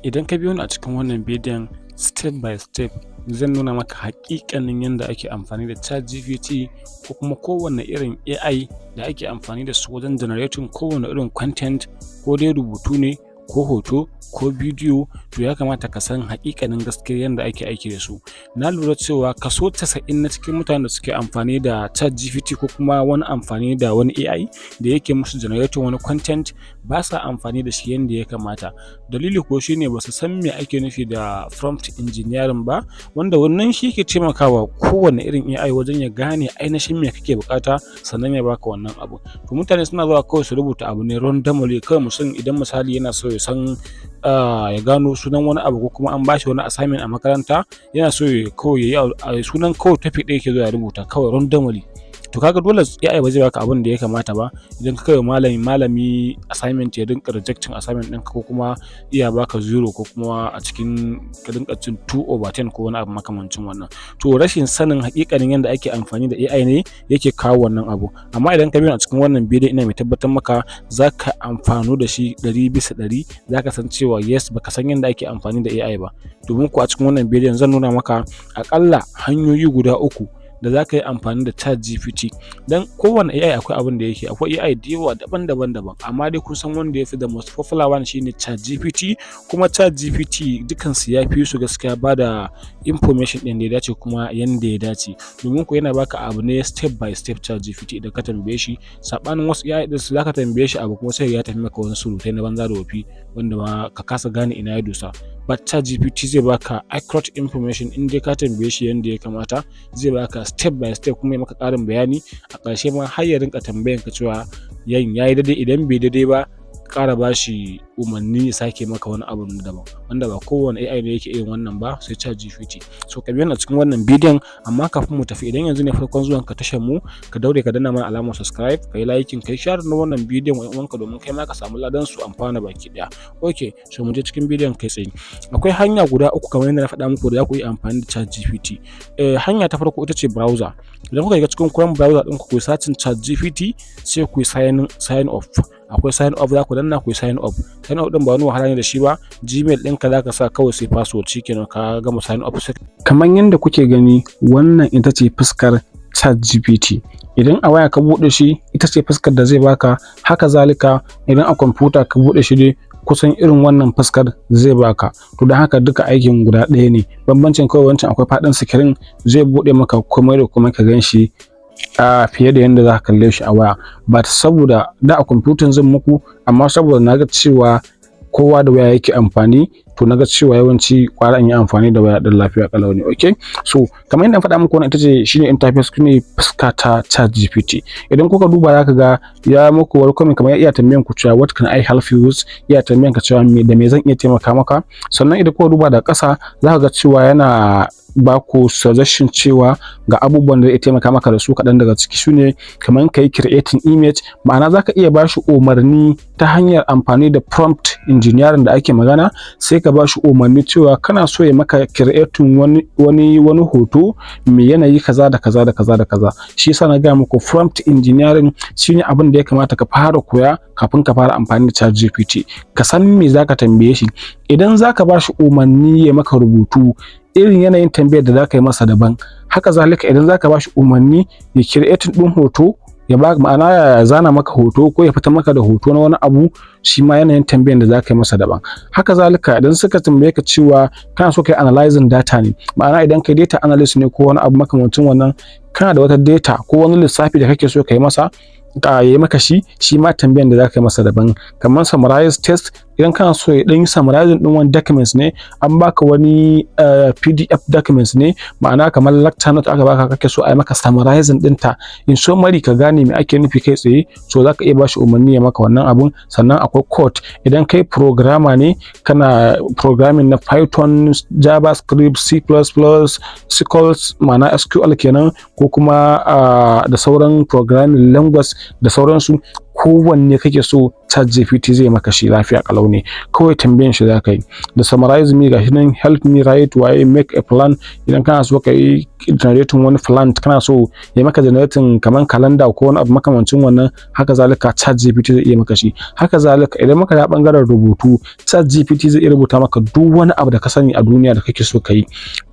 Idan ka biyo ni a cikin wannan bidiyon step by step zan nuna maka haƙiƙanin yanda ake amfani da Chatgpt ko kuma kowane irin AI da ake amfani da su wajen generating kowane irin content, ko dai rubutu ne, ko hoto, ko bidiyo. To ya kamata ka san haƙiƙanin gaskiyar yanda ake aiki da su. Na lura cewa kaso 90 na cikin mutanen da suke amfani da Chatgpt ko kuma wani amfani da wani AI da yake musu generating wani content ba sa amfani da shi yanda ya kamata. Dalili kuwa shine ba su san me ake nufi da prompt engineering ba, wanda wannan shi ke taimakawa kowane irin AI wajen ya gane ainihin me kake buƙata sannan ya baka wannan abu. To mutane suna zuwa kawai su rubuta abu ne randomly, kawai mutum idan misali yana so ya san ya gano sunan wani abu ko kuma an bashi wani assignment a makaranta, yana so ya kawai yayi sunan kawai topic ɗaya yake zo ya rubuta kawai randomly. To kaga dole AI ba zai baka abin da ya kamata ba idan ka kai malami assignment ya dinka rejecting assignment ɗinka, ko kuma iya baka 0 ko kuma a cikin ka dinka cin 2/10 ko wani abu makamancin wannan. To rashin sanin haƙiƙanin yanda ake amfani da AI ne yake kawo wannan abu. Amma idan ka biyo a cikin wannan bidiyon ina mai tabbatar maka zaka amfanu da shi 100%. Zaka san cewa yes, baka san yanda ake amfani da AI ba. Domin ko a cikin wannan bidiyon zan nuna maka aƙalla hanyoyi guda 3 da za ka yi amfani da Chatgpt. Dan kowane AI akwai abin da yake, akwai AI da yawa daban-daban, amma dai kun san wanda ya fi the most popular one shine Chatgpt. Kuma Chatgpt dukansu ya fi su gaskiya ba da information ɗin da ya dace kuma yanda ya dace. Domin ko yana baka abu ne step by step Chatgpt idan ka tambaye shi. Saɓanin wasu AI ɗin su za ka tambaye shi abu kuma sai ya tafi maka wani surutai na banza da wofi wanda ma ka kasa gane ina ya dosa. But Chatgpt zai baka accurate information in dai ka tambaye shi yanda ya kamata, zai baka step by step kuma ya maka ƙarin bayani. A ƙarshe ma har ya rinka tambayan ka cewa yayi daidai, idan bai daidai ba ƙara bashi umarni ya sake maka wani abu daban, wanda ba kowane AI ne yake irin wannan ba sai Chatgpt. So ka biyo ni a cikin wannan bidiyon, amma kafin mu tafi, idan yanzu ne farkon zuwan ka tashar mu, ka daure ka danna mana alamar subscribe, ka yi liking, ka yi share na wannan bidiyon wa ƴan uwanka domin kai ma ka samu ladan su amfana baki ɗaya. Okay, so mu je cikin bidiyon kai tsaye. Akwai hanya guda 3 kamar yadda na faɗa muku da za ku yi amfani da Chatgpt. Hanya ta farko ita ce browser. Idan kuka shiga cikin Chrome browser ɗin ku yi searching Chatgpt, sai ku yi sign off. Akwai sign off, za ku danna ku yi sign off. Sign off ɗin ba wani wahala ne da shi ba. Gmail ɗinka za ka sa kawai sai password, shikenan ka gama sign off. Kamar yadda kuke gani, wannan ita ce fuskar Chatgpt. Idan a waya ka buɗe shi, ita ce fuskar da zai baka. Haka zalika idan a kwamfuta ka buɗe shi dai kusan irin wannan fuskar zai baka. To don haka duka aikin guda ɗaya ne. Bambancin kawai wancan akwai faɗin screen, zai buɗe maka komai da komai ka gan shi fiye da yanda za ka kalle shi a waya. Ba saboda da a kwamfutan zan muku, amma saboda na ga cewa kowa da waya yake amfani, to na ga cewa yawanci ƙwara in yi amfani da waya ɗin lafiya ƙalau ne. Okay, so kamar yadda na faɗa muku, wannan ita ce shine interface, ne fuska ta Chatgpt. Idan kuka duba za ka ga ya muku welcome, kamar ya iya tambayan ku cewa what can I help you with, iya tambayan ka cewa da me zan iya taimaka maka. Sannan idan kuka duba da ƙasa za ka ga cewa yana ba ku suggestion cewa ga abubuwan da zai taimaka maka da su. Kaɗan daga ciki su ne kamar ka yi creating image, ma'ana za ka iya ba shi umarni ta hanyar amfani da prompt engineering da ake magana. Sai ka ba shi umarni cewa kana so ya maka creating wani hoto mai yanayi kaza da kaza da kaza da kaza. Shi yasa na gaya muku prompt engineering shine abin da ya kamata ka fara koya kafin ka fara amfani da Chatgpt. Ka san me za ka tambaye shi. Idan za ka ba shi umarni ya maka rubutu, irin yanayin tambayar da za ka yi masa daban. Haka zalika idan za ka ba shi umarni ya creating ɗin hoto, ya ba ma'ana ya zana maka hoto ko ya fitar maka da hoto na wani abu, shi ma yanayin tambayar da za ka yi masa daban. Haka zalika idan suka tambaye ka cewa kana so ka yi analyzing data ne, ma'ana idan kai data analyst ne ko wani abu makamancin wannan, kana da wata data ko wani lissafi da kake so ka yi masa, ya yi maka shi ma tambayan da za ka yi masa daban. Kamar summarize test, idan kana so ya ɗan yi summarizing ɗin wani documents ne, an baka wani PDF documents ne, ma'ana kamar lecture note aka baka kake so a yi maka summarizing ɗinta in summary ka gane me ake nufi kai tsaye, so za ka iya ba shi umarni ya maka wannan abun. Sannan akwai code, idan kai programmer ne, kana programming na Python, JavaScript, C++, SQL, ma'ana SQL kenan, ko kuma da sauran programming language da sauransu, kowanne kake so ChatGPT zai maka shi lafiya kalau ne. Kawai tambayan shi za ka yi. Da summarize me gashi nan, help me write, waye make a plan. Idan kana so ka yi generating wani plan, kana so ya maka generating kaman calendar ko wani abu makamancin wannan, haka zalika ChatGPT zai iya maka shi. Haka zalika idan muka da bangaren rubutu, ChatGPT zai iya rubuta maka duk wani abu da ka sani a duniya da kake so ka yi.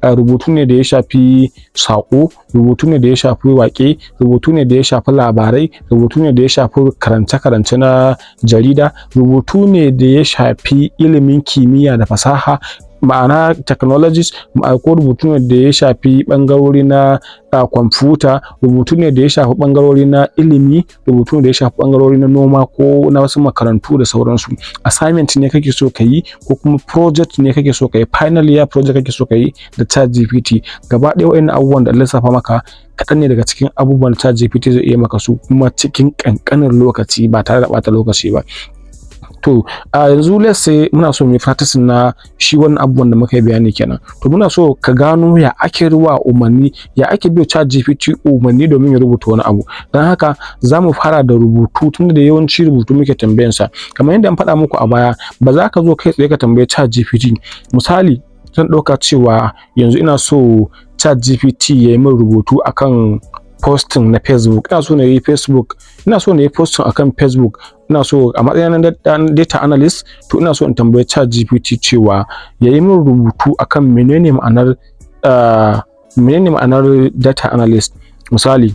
Rubutu ne da ya shafi saƙo, rubutu ne da ya shafi waƙe, rubutu ne da ya shafi labarai, rubutu ne da ya shafi karance-karance na jarida, rubutu ne da ya shafi ilimin kimiyya da fasaha, ma'ana technologies, ko rubutu ne da ya shafi ɓangarori na kwamfuta, rubutu ne da ya shafi ɓangarori na ilimi, rubutu ne da ya shafi ɓangarori na noma ko na wasu makarantu da sauransu. Assignment ne kake so ka yi ko kuma project ne kake so ka yi, final year project kake so ka yi da ChatGPT. Gaba ɗaya waɗannan abubuwan da Allah lissafa maka kaɗan ne daga cikin abubuwan da ChatGPT zai iya maka su, kuma cikin ƙanƙanin lokaci ba tare da ɓata lokaci ba. To yanzu let's say muna so mu yi practice na shi wannan abubuwan da muka yi bayani kenan. To muna so ka gano ya ake ruwa umarni, ya ake biyo ChatGPT umarni domin ya rubuta wani abu. Don haka za mu fara da rubutu, tunda da yawanci rubutu muke tambayansa. Kamar yadda an faɗa muku a baya, ba za ka zo kai tsaye ka tambayi ChatGPT. Misali, zan ɗauka cewa yanzu ina so ChatGPT ya yi min rubutu akan posting na Facebook. Ina so na yi posting akan Facebook. Ina so a matsayin data analyst, to ina so in tambayi ChatGPT cewa ya yi min rubutu akan menene ma'anar data analyst. Misali,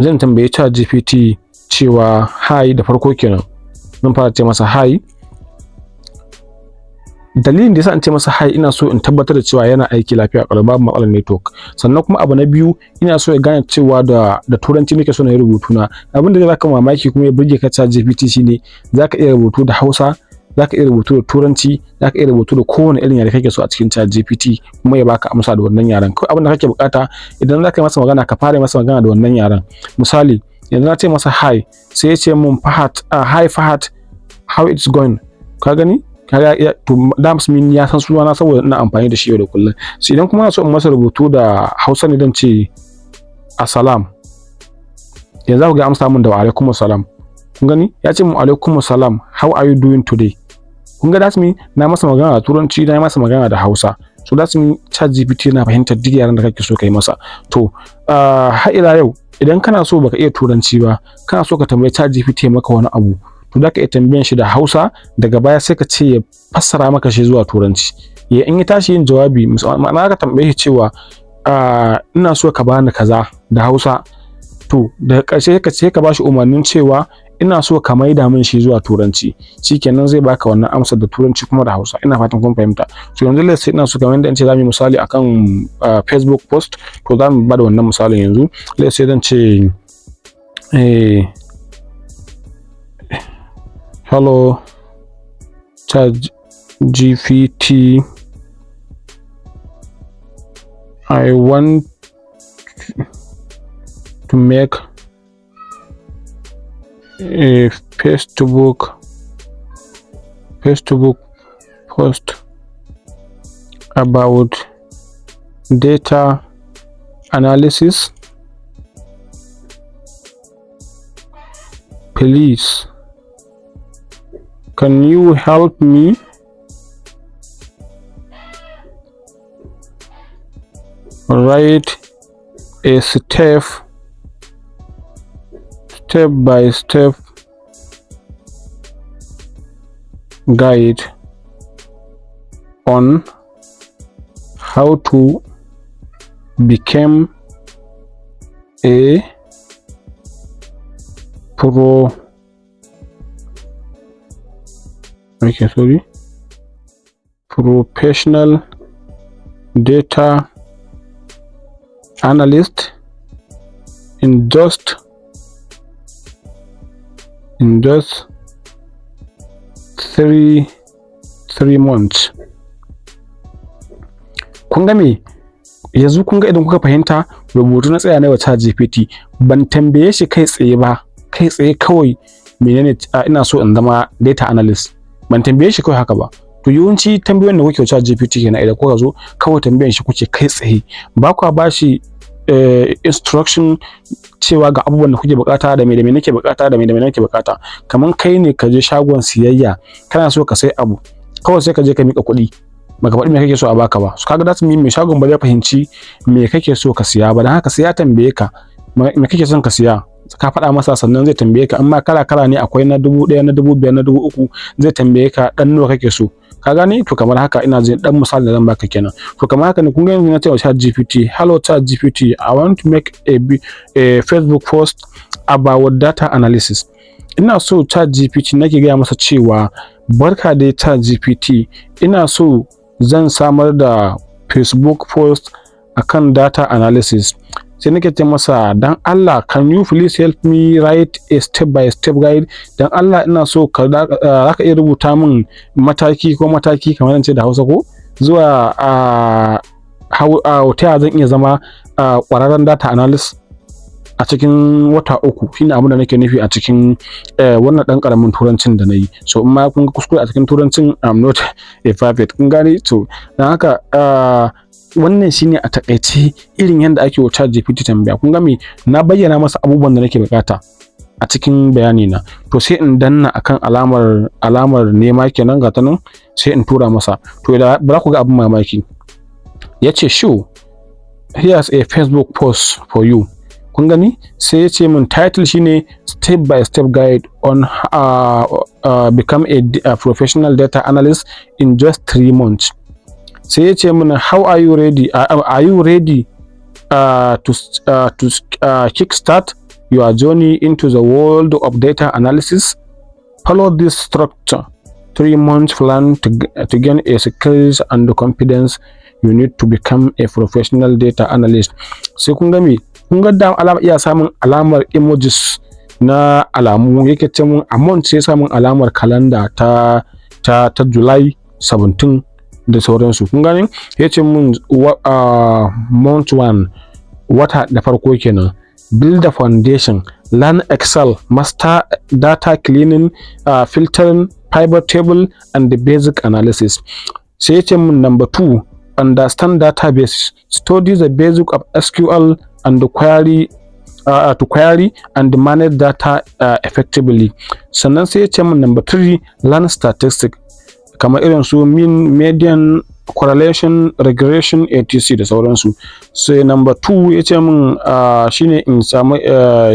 zan tambayi ChatGPT cewa hi, da farko kenan zan fara ce masa hi. Dalilin da yasa in ce masa hi, ina so in tabbatar da cewa yana aiki lafiya ƙalau, babu matsalar network. Sannan kuma abu na biyu, ina so ya gane cewa da turanci nake so na yi rubutu na. Abin da zai baka mamaki kuma ya burge ka ChatGPT shine zaka iya rubutu da Hausa, zaka iya rubutu da Turanci, zaka iya rubutu da kowane irin yare kake so a cikin ChatGPT kuma ya baka amsa da wannan yaren. Kawai abin da kake bukata idan zaka yi masa magana, ka fara masa magana da wannan yaren. Misali, yanzu na ce masa hi, sai ya ce mun Fahad, hi Fahad, how it's going? Ka gani? To da musulmi ya san sunana saboda ina amfani da shi yau da kullum. So idan kuma na so in masa rubutu da Hausa ne, dan ce assalam. Yanzu ku ga amsa mun da wa alaikum assalam. Kun gani? Ya ce mun alaikum assalam, how are you doing today? Kun ga that's me, na masa magana da Turanci, na masa magana da Hausa. So that's me, ChatGPT na fahimtar duk yaran da kake so kai masa. To har ila yau, idan kana so baka iya Turanci ba, kana so ka tambayi ChatGPT maka wani abu, to da ka iya tambayan shi da Hausa, daga baya sai ka ce ya fassara maka shi zuwa Turanci. In ya tashi yin jawabi, ma'ana ka tambaye shi cewa ina so ka bani kaza da Hausa, to daga ƙarshe sai ka bashi umarnin cewa ina so ka maida min shi zuwa Turanci. Shikenan zai baka wannan amsar da Turanci kuma da Hausa. Ina fatan kun fahimta. So yanzu let's say ina so kamar yadda an ce zamu yi misali akan Facebook post, to zamu bada wannan misalin yanzu. Let's say zan ce hello ChatGPT, I want to make a Facebook post about data analysis. Please, can you help me? Write a step-by-step guide on how to become a professional data analyst in just 3 months. Kun ga me? Yanzu kun ga idan kuka fahimta, rubutu na tsaya na wa ChatGPT, ban tambaye shi kai tsaye ba, kai tsaye kawai menene ina so in zama data analyst. Ban tambaye shi kawai haka ba. To yawanci tambayoyin da kuke wa ChatGPT kenan, idan kuka zo kawai tambayan shi kuke kai tsaye, ba kwa ba shi instruction cewa ga abubuwan da kuke buƙata da me nake buƙata da me nake buƙata. Kaman kai ne ka je shagon siyayya kana so ka sai abu, kawai sai ka je ka miƙa kuɗi baka faɗi me kake so a baka ba. So kaga that means mai shagon ba zai fahimci me kake so ka siya ba, don haka sai ya tambaye ka me kake son ka siya, ka faɗa masa sannan zai tambaye ka, amma kala ne akwai na 1000, na 5000, na 3000, zai tambaye ka ɗan nawa kake so. Ka gane? To kamar haka ina jin ɗan misali da zan baka kenan. To kamar haka ne kun ga yanzu na ce wa Chatgpt, hello Chatgpt, I want to make a Facebook post about data analysis. Ina so Chatgpt nake gaya masa cewa barka dai Chatgpt, ina so zan samar da Facebook post akan data analysis. Sai nake ce masa dan Allah can you please help me write a step by step guide, dan Allah ina so ka zaka iya rubuta min mataki kamar ce da Hausa ko zuwa ta zan iya zama ƙwararren data analyst a cikin wata 3. Shine abin da nake nufi a cikin wannan ɗan ƙaramin turancin da na yi. So in ma kun ga kuskure a cikin turancin I'm not a perfect, kun gane? To dan haka wannan shine a takaice irin yanda ake wa Chatgpt tambaya. Kun ga me na bayyana masa abubuwan da nake buƙata a cikin bayani na. To sai in danna akan alamar nema kenan ga ta nan, sai in tura masa. To da ba ku ga abin mamaki. Yace show here's a Facebook post for you. Kun gani? Sai yace min title shine step by step guide on become a professional data analyst in just 3 months. Sai ya ce mana how are you ready to kickstart your journey into the world of data analysis? Follow this structure 3-month plan to gain a skills and confidence you need to become a professional data analyst. Sai kun ga me, kun ga da iya samun alamar emojis na alamu, yake ce mun a month sai samun alamar calendar ta July 17 da sauransu. Kun gane? Ya ce mun month 1 wata da farko kenan, build the foundation, learn Excel, master data cleaning, filtering, pivot table and the basic analysis. Sai ya ce mun number 2 understand database, study the basic of SQL and the query and manage data effectively. Sannan sai ya ce mun number 3 learn statistics kamar irin su mean, median, correlation, regression, etc da sauransu. Sai number 2 ya ce min shine in samu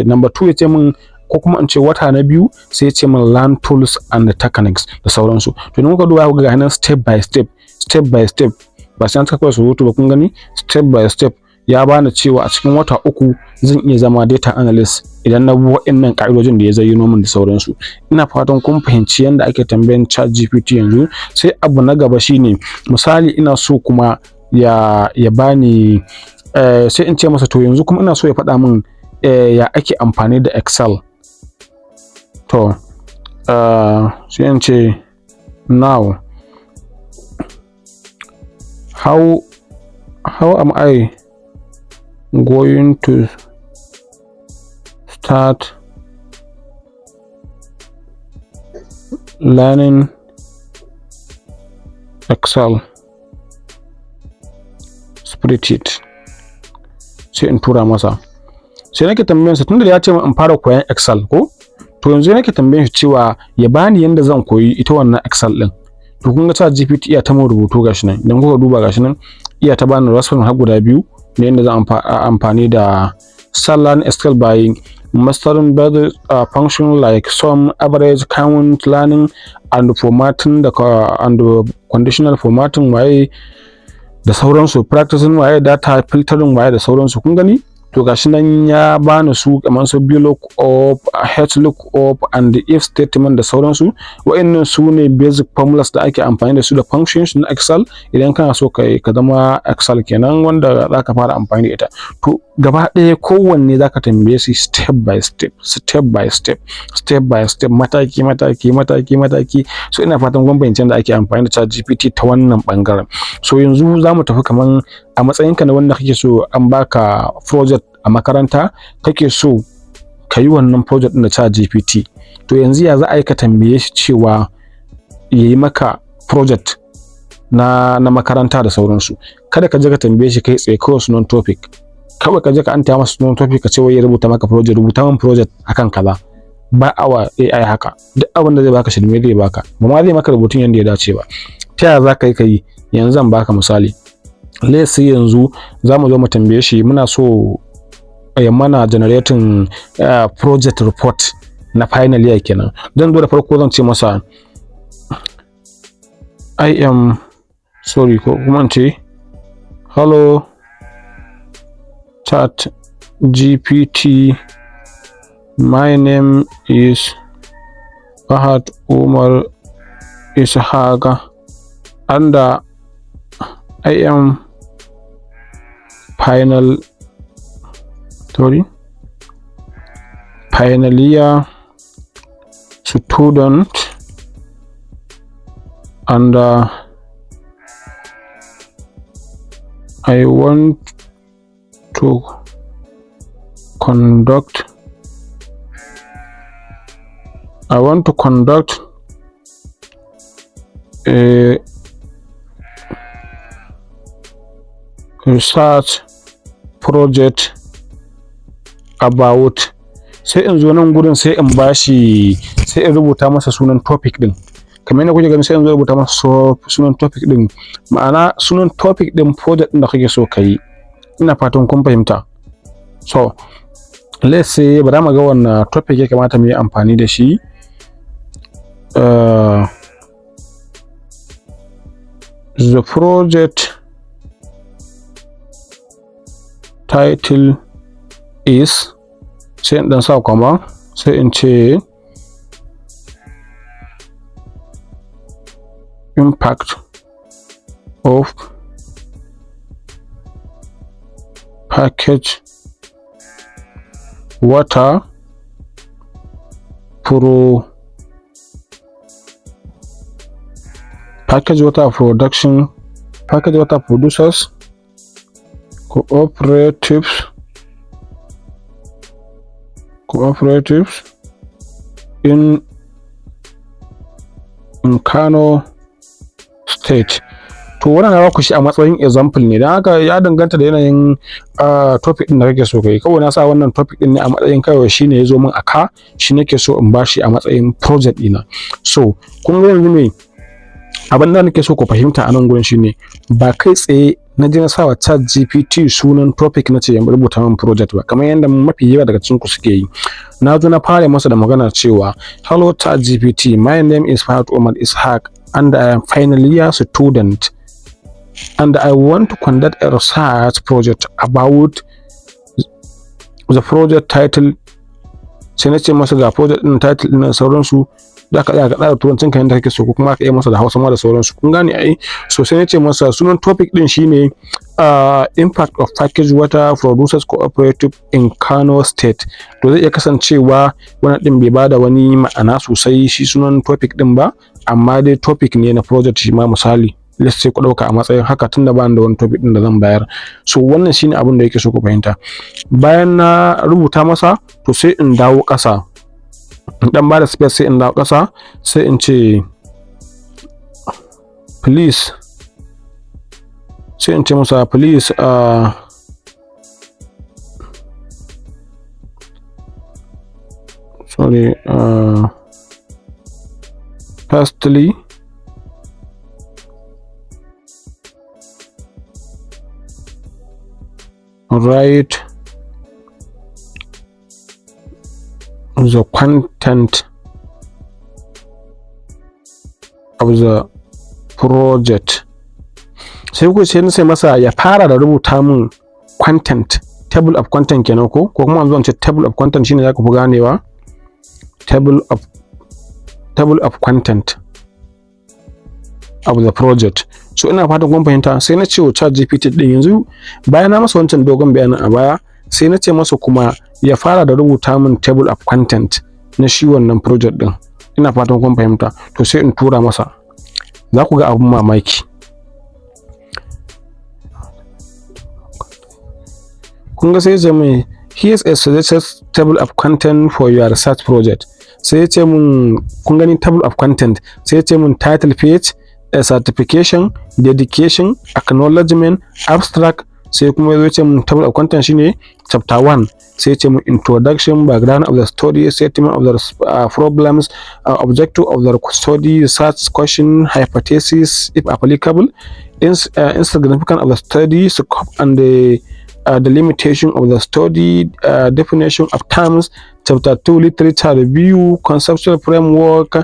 number 2 ya ce min ko kuma in ce wata na 2 sai ya ce min learn tools and techniques da sauransu. To idan kuka duba ga nan step by step ba sai an saka surutu ba, kun gani step by step ya bani cewa a cikin wata 3 zan iya zama data analyst idan na bi waɗannan ƙa'idojin da ya zayyano min da sauransu. Ina fatan kun fahimci yanda ake tambayan Chatgpt yanzu. Sai abu na gaba shine misali ina so kuma ya bani sai in ce masa to yanzu kuma ina so ya faɗa min ya ake amfani da Excel. To sai in ce now how am I going to start learning Excel spreadsheet. Sai in tura masa. Sai nake tambayarsa tunda da ya ce in fara koyan Excel ko, to yanzu nake tambayar shi cewa ya bani yanda zan koyi ita wannan Excel din. To kun ga Chatgpt iya ta mun rubutu gashi nan, idan kuka duba gashi nan iya ta bani reference har guda 2 ne yanda zan amfani da learn Excel by mastering basic function like sum, average, count, learning and formatting and conditional formatting waye da sauransu, practicing waye, data filtering waye da sauransu. Kun gani? To gashi nan ya bani su kamar su VLOOKUP, HLOOKUP and if statement da sauransu. Wa'annan su ne basic formulas da ake amfani da su da functions na Excel idan kana so ka zama Excel kenan wanda zaka fara amfani da ita. To gaba ɗaya kowanne zaka tambaye shi step by step, mataki. So ina fatan kun fahimci yadda ake amfani da Chatgpt ta wannan bangaren. So yanzu zamu tafi kaman a matsayinka na wanda kake so an baka project a makaranta, kake so ka yi wannan project ɗin da Chatgpt. To yanzu ya za a yi ka tambaye shi cewa ya yi maka project na makaranta da sauransu. Kada ka je ka tambaye shi kai tsaye kawai sunan topic. kawai ka je ka anta masa sunan topic ka ce wai ya rubuta maka project, rubuta min project akan kaza. Ba awa AI haka, duk abin da zai baka shirme zai baka, ba ma zai maka rubutun yanda ya dace ba. Ta yaya za ka yi? Yanzu zan baka misali. Let's say yanzu za mu zo mu tambaye shi muna so ya mana generating project report na final year kenan. Zan zo da farko zan ce masa ko kuma in ce hello Chatgpt, my name is Fahad Umar Ishaqa and I am final year student and I want to conduct a research project about, sai in zo nan gurin sai in bashi, sai in rubuta masa sunan topic din. Kamar yadda kuke gani sai in zo rubuta masa sunan topic din, ma'ana sunan topic din project din da kake so ka yi. Ina fatan kun fahimta. So let's say bari mu ga wannan topic ya kamata mu yi amfani da shi. The project title is, sai in dan sa kuma sai in ce impact of package water producers, cooperatives in Kano State. To wannan na baku shi a matsayin example ne, dan haka ya danganta da yanayin topic din da kake so kai. Kawai na sa wannan topic din ne a matsayin kawai shine yazo min aka, shi nake so in bashi a matsayin project dina. So kun ga yanzu me abin da nake so ku fahimta a nan gurin shine ba kai tsaye na je na sa wa Chatgpt sunan topic na ce ya rubuta min project ba, kamar yadda mafi yawa daga cikin ku suke yi. Na zo na fara masa da magana cewa hello Chatgpt, my name is Fahad Umar Ishaq and I am final year student and I want to conduct a research project about the project title. Sai na ce masa ga project din title din sauransu, za ka tsaya ka tsara turancin ka yanda kake so, ko kuma ka yi masa da Hausa ma da sauransu. Kun gane ai? So sai na ce masa sunan topic din shine impact of package water producers cooperative in Kano State. To zai iya kasancewa wannan din bai bada wani ma'ana sosai shi sunan topic din ba, amma dai topic ne na project shi ma misali. Let's say ku dauka a matsayin haka tunda ba da wani topic din da zan bayar. So wannan shine abin da yake so ku fahimta. Bayan na rubuta masa, to sai in dawo ƙasa, in dan bada space, sai in dawo ƙasa, sai in ce please, sai in ce masa please firstly write the content of the project. Sai ku sai masa ya fara da rubuta min content, table of content kenan ko kuma an zo ce table of content shine zaka fi ganewa. Table of content of the project. So ina fatan kun fahimta. Sai na ce wa Chatgpt din yanzu bayan na masa wancan dogon bayanin a baya, sai na ce masa kuma ya fara da rubuta min table of content na shi wannan project din. Ina fatan kun fahimta. To sai in tura masa, za ku ga abun mamaki. Kun ga sai ya ce min here's a suggested table of content for your research project. Sai ya ce min kun gani table of content, sai ya ce min title page, a certification, dedication, acknowledgement, abstract, sai kuma ya ce mun table of content shine chapter 1, sai ya ce mun introduction, background of the study, statement of the problems, objective of the study, research question, hypothesis if applicable, insignificance of the study, scope and the limitation of the study, definition of terms, chapter 2 literature review, conceptual framework,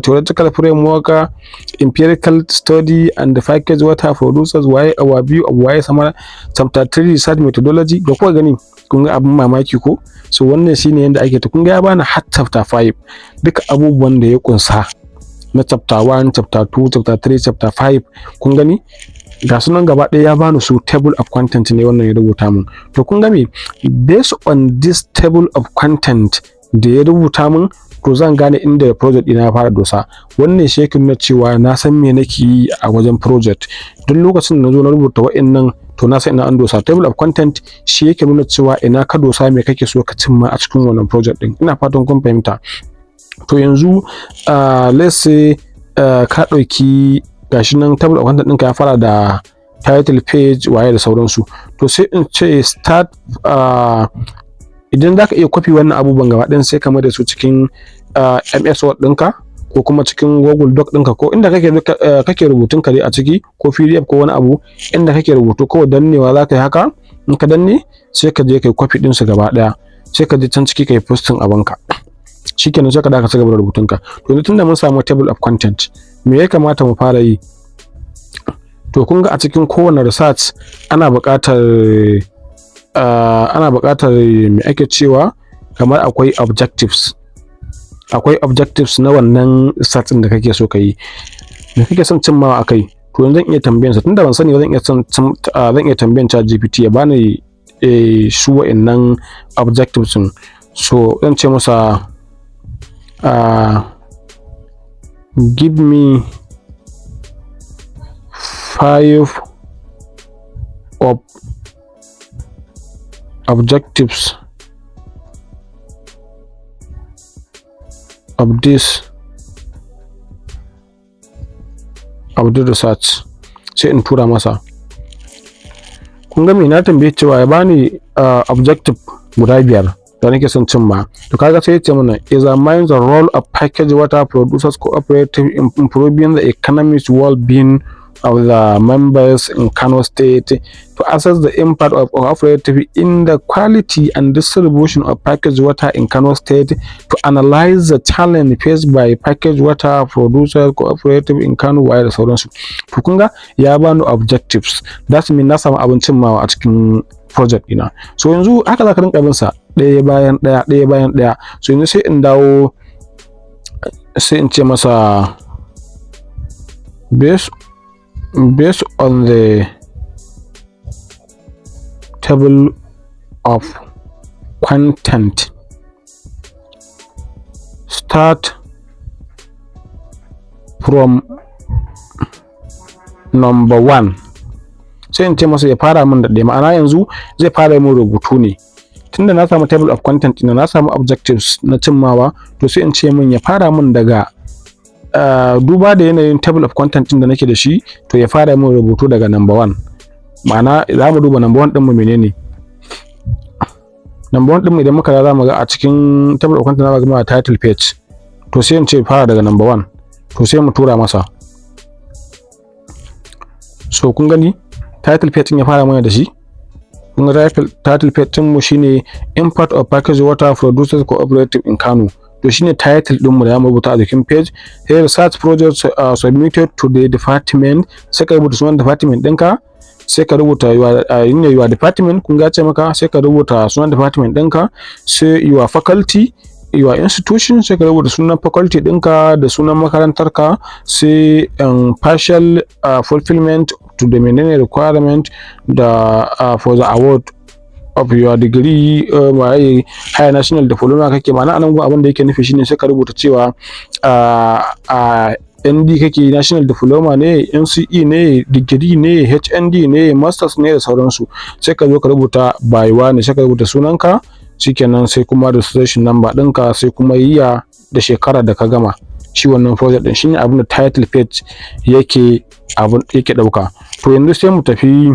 theoretical framework, empirical study and the package water producers, why our view of why sama, chapter 3 research methodology. Da kuka gani kun ga abin mamaki ko? So wannan shine yanda ake ta, kun ga ya bani har chapter 5 duka abubuwan da ya kunsa na chapter 1, chapter 2, chapter 3, chapter 5, kun gani ga sunan gaba ɗaya ya bani su. Table of content ne wannan ya rubuta mun. To kun ga me, based on this table of content da ya rubuta mun, to zan gane inda project ɗina ya fara dosa. Wannan shi yake nuna cewa na san me nake yi a wajen project. Duk lokacin da na zo na rubuta wa'annan, to na san ina an dosa. Table of content shi yake nuna cewa ina ka dosa, me kake so ka cimma a cikin wannan project ɗin. Ina fatan kun fahimta. To yanzu let's say ka ɗauki gashi nan table of content ɗinka ya fara da title, page, waye da sauransu. To sai in ce start, idan za ka iya copy wannan abubuwan gaba ɗin sai ka mai da su cikin MS Word ɗinka ko kuma cikin Google Doc ɗinka ko inda kake rubutun ka dai a ciki, ko PDF ko wani abu inda kake rubutu, ko dannewa za ka yi haka. In ka danne sai ka je kai copy ɗinsu gaba ɗaya, sai ka je can ciki kai posting abinka. Shikenan sai ka da ka cigaba da rubutunka. To yanzu tunda mun samu table of content, me ya kamata mu fara yi? To kun ga a cikin kowane research ana buƙatar me ake cewa, kamar akwai objectives na wannan research da kake so ka yi, me kake son cimmawa akai. To yanzu zan iya tambayan sa, tunda ban sani ba zan iya tambayan Chatgpt ya bani su wa'annan objectives din. So zan ce masa give me 5 of objectives of this research, sai in tura masa. Kun ga me, na tambaye cewa ya bani objective guda 5 da nake son cimma. To kaga sai ya ce mana examine the role of packaged water producers cooperative in improving the economic well-being of the members in Kano State, to assess the impact of cooperative in the quality and distribution of packaged water in Kano State, to analyze the challenge faced by packaged water producers cooperative in Kano, waye da sauransu. To kun ga ya bani objectives, that mean na samu abin cimmawa a cikin project ɗina. So yanzu haka za ka rinka bin sa ɗaya bayan ɗaya. So yanzu sai in dawo, sai in ce masa based on the table of content, start from number 1. sai in ce masa ya fara min da ɗaya, ma'ana yanzu zai fara min rubutu ne. Tunda na samu table of content ina, na samu objectives na cimmawa, to sai in ce min ya fara min daga duba da yanayin table of content din da nake da shi, to ya fara min rubutu daga number 1. Ma'ana za mu duba number 1 din mu menene. Number 1 din mu idan muka za mu ga a cikin table of content za mu ga title page. To sai in ce fara daga number 1, to sai mu tura masa. So kun gani title page din ya fara mana da shi. Kun ga title page din mu shine impact of packaged water producers cooperative in Kano. To shine title din mu da zamu rubuta a jikin page. Here research projects submitted to the department, sai ka rubuta sunan department ɗinka, sai ka rubuta your department. Kun ga ce maka sai ka rubuta sunan department ɗinka, sai your faculty, your institution, sai ka rubuta sunan faculty ɗinka da sunan makarantarka, sai partial fulfillment to the menene requirement da for the award of your degree, higher national diploma kake. Ma'ana anan gun abin da yake nufi shine sai ka rubuta cewa ND kake, national diploma ne, NCE ne, degree ne, HND ne, masters ne da sauransu. Sai ka zo ka rubuta by Wani, sai ka rubuta sunanka, shikenan sai kuma registration number ɗinka, sai kuma yiya da shekara da ka gama shi wannan project din. Shine abin da title page yake ɗauka. To yanzu sai mu tafi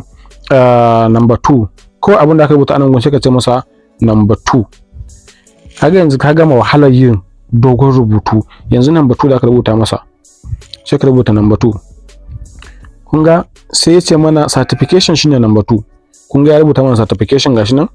number 2 ko abin da aka rubuta anan gun sai ka ce masa number 2. kaga yanzu ka gama wahalar yin dogon rubutu, yanzu number 2 da aka rubuta masa sai ka rubuta number 2. kun ga sai ya ce mana certification shine number 2. kun ga ya rubuta mana certification gashi nan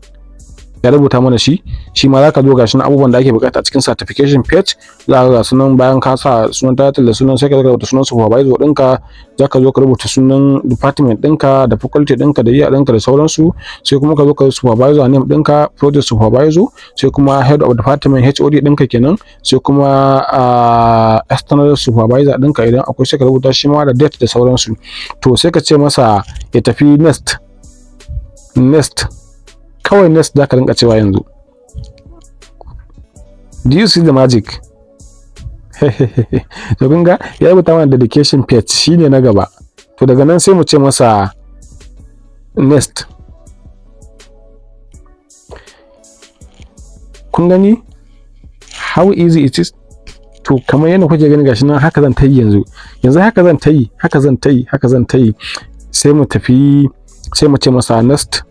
ya rubuta mana shi ma zaka zo gashi nan abubuwan da ake bukata a cikin certification page za ka ga sunan bayan ka sa sunan title da sunan sai ka rubuta sunan supervisor ɗinka, zaka zo ka rubuta sunan department ɗinka da faculty ɗinka da year ɗinka da sauransu, sai kuma ka zo ka supervisor name ɗinka project supervisor, sai kuma head of department HOD ɗinka kenan, sai kuma external supervisor ɗinka idan akwai sai ka rubuta shi ma da date da sauransu. To sai ka ce masa ya tafi next kawai next za ka rinka cewa yanzu. Do you see the magic? To kun ga ya rubuta mana dedication page shine na gaba. To daga nan sai mu ce masa next. Kun gani how easy it is? To kamar yana kuke gani gashi nan haka zan ta yi yanzu haka zan ta yi sai mu tafi sai mu ce masa next.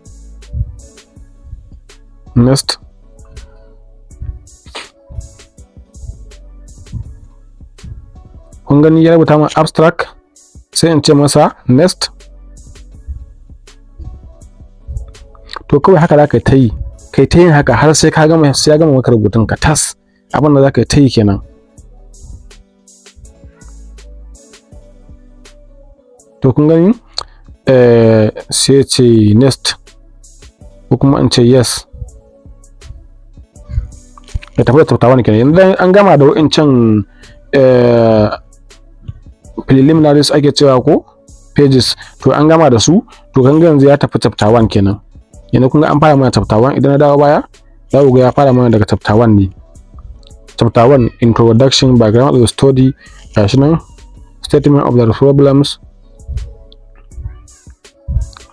Kun gani ya rubuta mana abstract sai in ce masa next. To kawai haka za ka ta yi kai ta yin haka har sai ka gama ya gama maka rubutun ka tas, abin da za ka ta yi kenan. To kun gani sai ce next ko kuma in ce yes. ya tafi da tattawan kenan. Yanzu an gama da wa'incan preliminaries ake cewa ko pages, to an gama da su, to kan yanzu ya tafi chapter 1 kenan. Yanzu kun ga an fara mana chapter 1, idan na dawo baya za ku ga ya fara mana daga chapter 1 ne. Chapter 1 introduction, background of the study, gashi nan statement of the problems,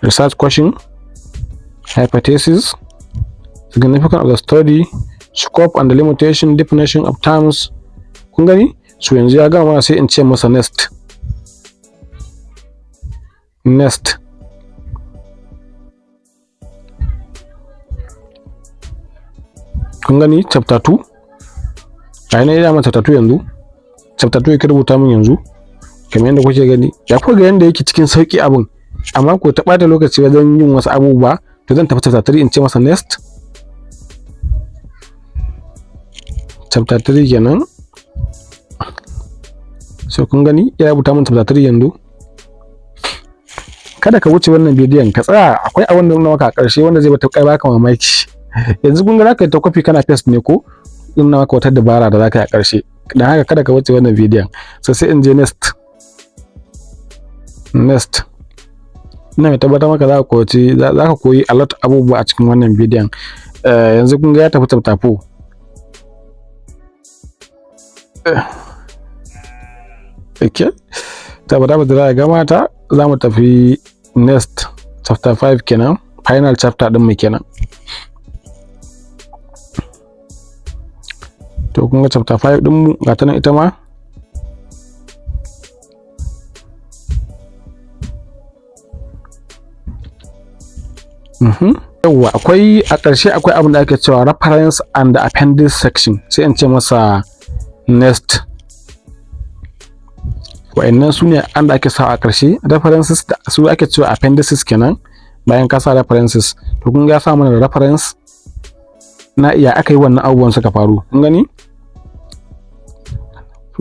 research question, hypothesis, significance of the study, scope and the limitation, definition of terms. Kun gani? So yanzu ya gama sai in ce masa next. Kun gani chapter 2? A yana yana chapter 2 yanzu. Chapter 2 yake rubuta min yanzu. Kamar yadda kuke gani. Ya kuka ga yanda yake cikin sauki abun. Amma ko ta bata lokaci wajen yin wasu abubuwa, to zan tafi chapter 3 in ce masa next. Chapter 3 kenan. So kun gani ya rubuta min chapter 3 yanzu. Kada ka wuce wannan bidiyon ka tsaya, akwai abin da nuna maka a ƙarshe wanda zai baka mamaki. Yanzu kun ga zaka yi ta copy kana paste ne ko? Nuna maka wata dabara da zaka yi a ƙarshe. Dan haka kada ka wuce wannan bidiyon. So sai in je next. Ina mai tabbatar maka za ka koyi a lot abubuwa a cikin wannan bidiyon. Yanzu kun ga ya tafi chapter 4. Okay. Tabbata da ya gama ta, za mu tafi next chapter 5 kenan, final chapter din mu kenan. To kun ga chapter 5 din mu ga ta nan ita ma. Yawwa akwai a ƙarshe akwai abin da ake cewa reference and appendix section, sai in ce masa next. Wa'annan su ne an da ake sa a ƙarshe, references da su ake cewa appendices kenan. Bayan ka sa references, to kun ga sa mana da reference na iya aka yi wannan abubuwan suka faru. Kun gani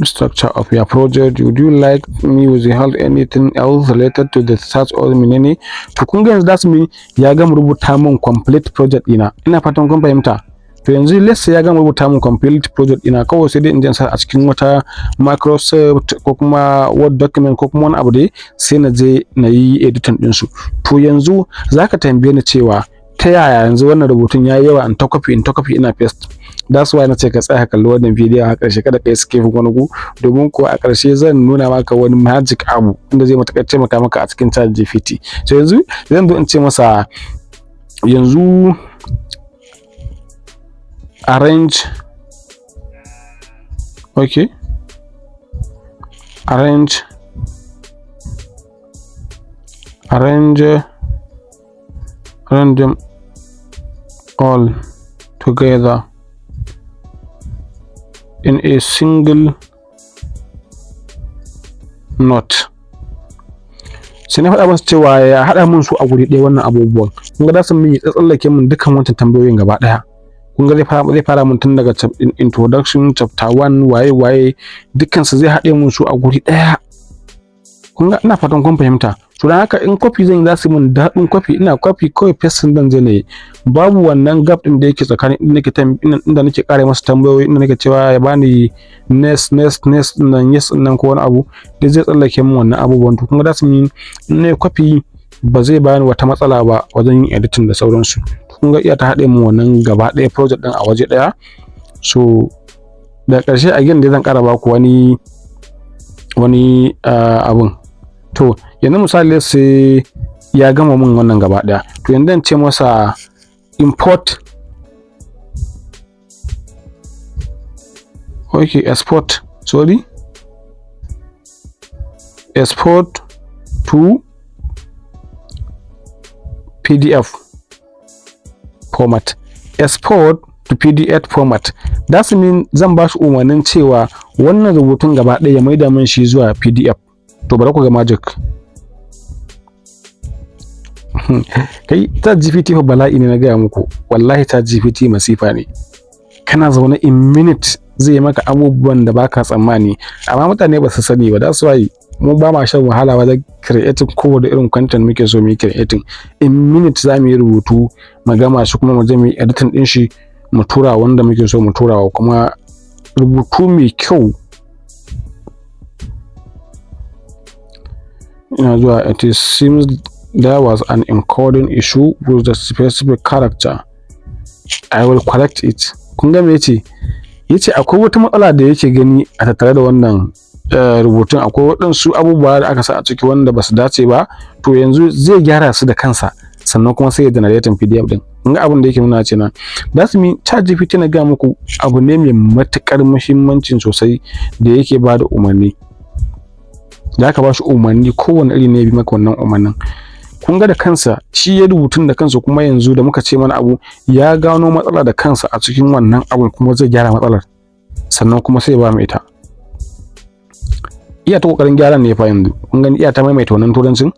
structure of your project, would you like me with help anything else related to the search or menene. To kun ga yanzu that's me ya gama rubuta min complete project ina. Ina fatan kun fahimta. To yanzu let's say ya gama rubuta min complete project ina, kawai sai dai in je sa a cikin wata Microsoft ko kuma Word document ko kuma wani abu dai, sai na je na yi editing din su. To yanzu zaka tambaye ni cewa ta yaya yanzu wannan rubutun yayi yawa in ta copy ina paste. That's why na ce ka tsaya kalli wannan bidiyon a ƙarshe, kada ka yi skip wani gu, domin ko a ƙarshe zan nuna maka wani magic abu inda zai taimaka maka a cikin Chatgpt. So yanzu zan zo in ce masa yanzu arrange run them all together in a single note. Sai na faɗa masa cewa ya haɗa mun su a guri ɗaya wannan abubuwan. Kun ga za su min tsallake min dukkan wancan tambayoyin gaba ɗaya. Kun ga zai fara mun tun daga introduction, chapter 1, waye dukkan su zai haɗe mun su a guri ɗaya. Kun ga ina fatan kun fahimta. To dan haka in copy zan yi za su mun daɗin copy, ina copy kawai paste ɗin zan yi. Babu wannan gap ɗin da yake tsakanin inda nake ƙara masa tambayoyi, inda nake cewa ya bani next nan yes nan ko wani abu da zai tsallake min wannan abubuwan. To kun ga za su min in nayi copy ba zai bani wata matsala ba wajen yin editing da sauransu. Kun ga iya ta haɗe min wannan gaba ɗaya project ɗin a waje ɗaya. So daga ƙarshe again dai zan ƙara baku wani abun. To yanzu misali sai ya gama min wannan gaba ɗaya. To yanzu zan ce masa import export to PDF format. Export to PDF format. That means zan ba shi umarnin cewa wannan rubutun gaba ɗaya ya maida min shi zuwa PDF. To bari ku ga magic. Kai Chatgpt fa bala'i ne na gaya muku. Wallahi Chatgpt masifa ne. Kana zaune in minute zai maka abubuwan da baka tsammani. Amma mutane ba su sani ba. That's why mu ba ma shan wahala wajen creating kowane irin content muke so mu yi creating. In minute za mu yi rubutu mu gama shi kuma mu je mu yi editing din shi mu tura wanda muke so mu turawa, kuma rubutu mai kyau. Ina zuwa, it seems there was an encoding issue with the specific character. I will correct it. Kun ga me yace? Yace akwai wata matsala da yake gani a tattare da wannan rubutun. Akwai waɗansu abubuwa da aka sa a ciki wanda ba su dace ba. To yanzu zai gyara su da kansa sannan kuma sai ya generate PDF din. Kun ga abin da yake nuna ce na. That's mean Chatgpt na ga muku abu ne mai matukar muhimmanci sosai da yake ba da umarni. Da aka ba shi umarni kowane iri ne ya bi maka wannan umarnin. Kun ga da kansa shi ya rubutun da kansa, kuma yanzu da muka ce mana abu ya gano matsala da kansa a cikin wannan abun kuma zai gyara matsalar sannan kuma sai ya ba mu ita. Iya ta kokarin gyaran ne fa yanzu. Kun gani iya ta maimaita wannan turancin?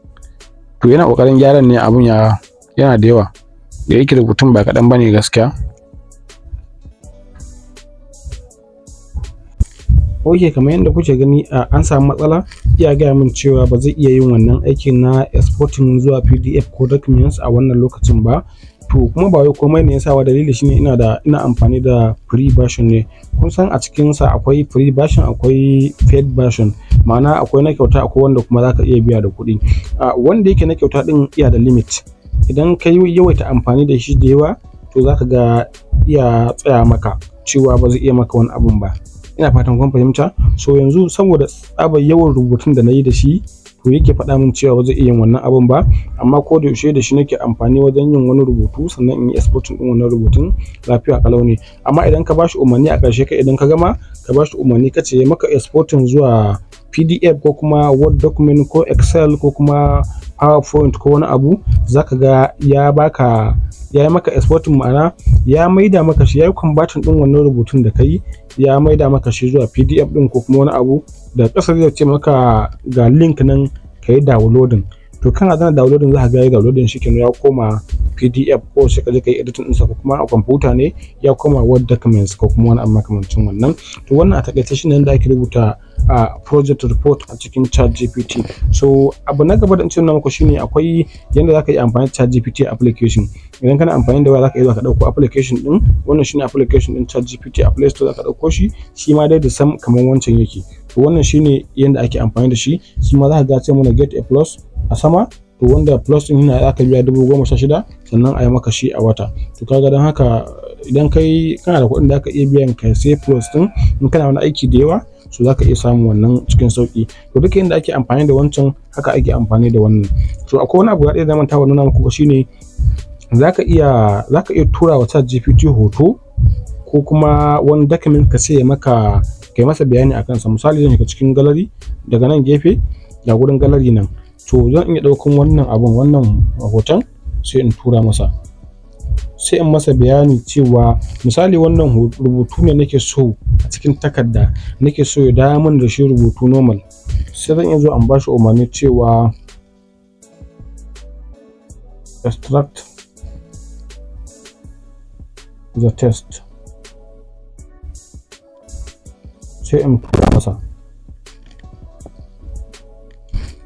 To yana kokarin gyaran ne, abun yana da yawa. Da yake rubutun ba kaɗan bane gaskiya. Ok, kamar yadda kuke gani an samu matsala. Iya gaya min cewa ba zai iya yin wannan aikin na exporting zuwa PDF ko documents a wannan lokacin ba. To kuma ba wai komai ne yasa ba, dalili shine ina amfani da free version ne. Kun san a cikin sa akwai free version, akwai paid version. Ma'ana akwai na kyauta, akwai wanda kuma zaka iya biya da kuɗi. Wanda yake na kyauta din iya da limit. Idan ka yawaita amfani da shi da yawa to zaka ga iya tsaya maka cewa ba zai iya maka wani abun ba. Ina fatan kun fahimta. So yanzu saboda tsabar yawan rubutun da nayi da shi to yake faɗa min cewa ba zai iya yin wannan abun ba. Amma ko da yaushe da shi nake amfani wajen yin wani rubutu sannan in yi exporting din wannan rubutun lafiya kalau ne. Amma idan ka bashi umarni a ƙarshe idan ka gama ka bashi umarni kace ya maka exporting zuwa PDF ko kuma Word document ko Excel ko kuma PowerPoint ko wani abu, zaka ga ya yi maka exporting, ma'ana ya maida maka shi, ya yi converting din wannan rubutun da kai, ya maida maka shi zuwa PDF din ko kuma wani abu. Da ƙasa zai ce maka ga link nan ka yi downloading. To kana zana downloading za ka ga ya downloading shi kenan ya koma PDF, ko sai ka je ka yi editing ɗinsa, ko kuma a kwamfuta ne ya koma Word documents ko kuma wani abu makamancin wannan. To wannan a taƙaice shine yadda ake rubuta project report a cikin Chatgpt. So abu na gaba da in ce muku shine akwai yanda za ka yi amfani da Chatgpt application. Idan kana amfani da waya za ka iya ka ɗauko application ɗin. Wannan shine application ɗin Chatgpt a Play Store, za ka ɗauko shi. Shi ma dai da sam kamar wancan yake. To wannan shine yanda ake amfani da shi. Shi ma za ka ga sai muna get a plus a sama. To wanda plus ɗin yana aka biya 16,000 sannan a yi maka shi a wata. To kaga don haka idan kai kana da kuɗin da aka iya biyan ka sai plus ɗin, in kana wani aiki da yawa so za ka iya samun wannan cikin sauƙi. To duka yanda ake amfani da wancan haka ake amfani da wannan. To akwai wani abu da ɗaya da manta nuna muku shine za ka iya tura wa Chatgpt hoto ko kuma wani document ka sai maka kai masa bayani a kansa. Misali zan shiga cikin gallery, daga nan gefe ga gurin gallery nan. To zan iya ɗaukan wannan abun, wannan hoton sai in tura masa, sai in masa bayani cewa misali wannan rubutu ne nake so a cikin takarda, nake so ya dawo min da shi rubutu normal, sai zan iya zuwa in bashi umarni cewa extract the text, sai in tura masa.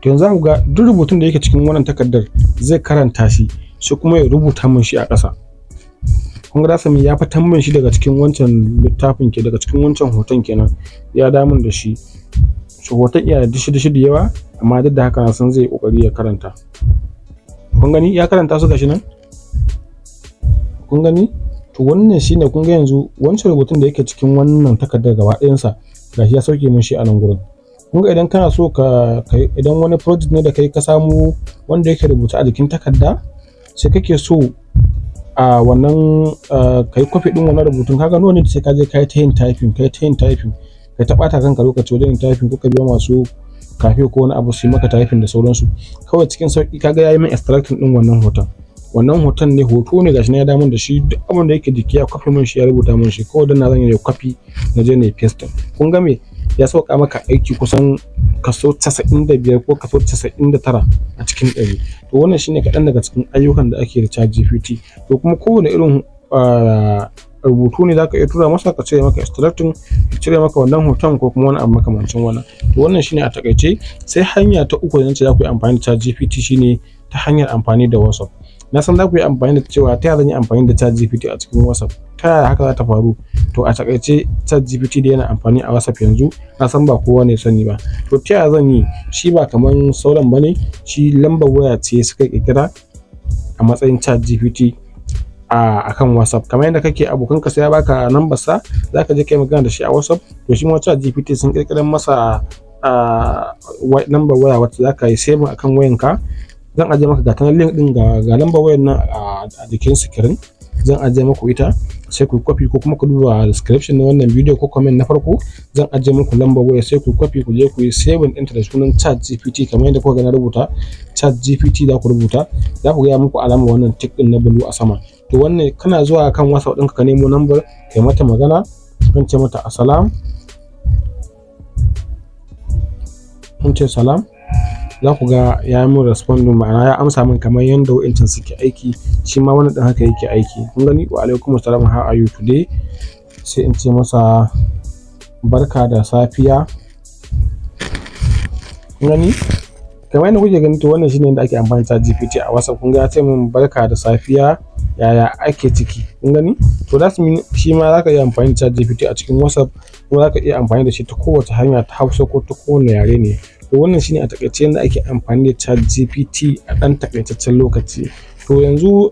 To yanzu za ku ga duk rubutun da yake cikin wannan takardar zai karanta shi, sai kuma ya rubuta min shi a ƙasa. Kun ga Dasami ya fitar min shi daga cikin wancan littafin daga cikin wancan hoton kenan, ya dawo min da shi. So hoton iya da dishi da yawa, amma duk da haka na san zai ƙoƙari ya karanta. Kun gani ya karanta su gashi nan? Kun gani? To wannan shine kun ga yanzu wancan rubutun da yake cikin wannan takardar gaba ɗayansa gashi ya sauke min shi a nan gurin. Kun ga idan kana so idan wani project ne da kai ka samu wanda yake rubuta a jikin takarda, sai kake so a wannan kai copy din wannan rubutun, kaga nawa ne sai ka je kai ta yin typing kai ta ɓata kanka lokaci wajen yin typing, ko ka biya masu kafe ko wani abu su yi maka typing da sauransu. Kawai cikin sauki kaga yayi min extracting din wannan hoton. Wannan hoton ne, hoto ne gashi na ya dawo min da shi, duk abin da yake jiki ya copy min shi ya rubuta min shi, kawai dan na zan yi copy na je na yi paste. Kun ga me ya sauka maka aiki kusan kaso 95 ko kaso 99 a cikin 100. To wannan shine kaɗan daga cikin ayyukan da ake da Chatgpt. To kuma kowane irin rubutu ne zaka iya tura masa ka cire maka extracting, ka cire maka wannan hoton ko kuma wani abu makamancin wannan. To wannan shine a takaice. Sai hanya ta uku da nace za ku yi amfani da Chatgpt shine ta hanyar amfani da WhatsApp. Na san za ku yi amfani da cewa ta yaya zan yi amfani da Chatgpt a cikin WhatsApp, ta yaya haka za ta faru. To a takaice Chatgpt da yana amfani a WhatsApp yanzu, na san ba kowa ne sani ba. To ta yaya zan yi? Shi ba kaman sauran bane, shi lambar waya ce suka ƙirƙira a matsayin Chatgpt a kan WhatsApp. Kamar yadda kake abokanka sai ya baka number sa, zaka je kai magana da shi a WhatsApp, to shi ma Chatgpt sun ƙirƙirar masa lambar waya wacce zaka yi saving akan wayanka. Zan ajiye maka ga ta link din ga lambar wayar nan a jikin screen, zan ajiye muku ita, sai ku copy ko kuma ku duba description na wannan video ko comment na farko, zan ajiye muku lambar waya, sai ku copy ku je ku yi saving ɗinta da sunan Chatgpt. Kamar yadda kuka ga na rubuta Chatgpt, za ku rubuta, za ku ga muku alamar wannan tick din na blue a sama. To wannan kana zuwa kan WhatsApp ɗinka ka nemo number, kai mata magana, kan ce mata assalam, kun ce salam, za ku ga ya yi min responding, ma'ana ya amsa min kamar yadda wa'incan suke aiki, shi ma wannan ɗin haka yake aiki. Kun gani? Wa alaikum assalam, how are you today? Sai in ce masa barka da safiya. Kun gani? Kamar yadda kuke gani, to wannan shine yadda ake amfani da Chatgpt a WhatsApp. Kun ga ya ce min barka da safiya, yaya ake ciki. Kun gani? To that's mean shi ma za ka iya amfani da Chatgpt a cikin WhatsApp, kuma za ka iya amfani da shi ta kowace hanya, ta Hausa ko ta kowane yare ne. To wannan shine a takaice yadda ake amfani da Chatgpt a ɗan takaitaccen lokaci. To yanzu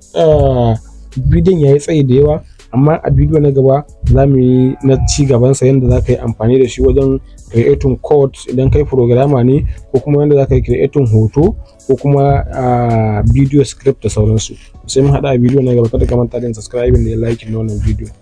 bidiyon ya yi tsayi da yawa, amma a bidiyo na gaba za mu yi na ci gabansa, yadda za ka yi amfani da shi wajen creating code idan kai programmer ne, ko kuma yadda za ka yi creating hoto, ko kuma video script da sauransu. Sai mun haɗa a bidiyo na gaba. Kada ka manta da subscribing da like na wannan bidiyo.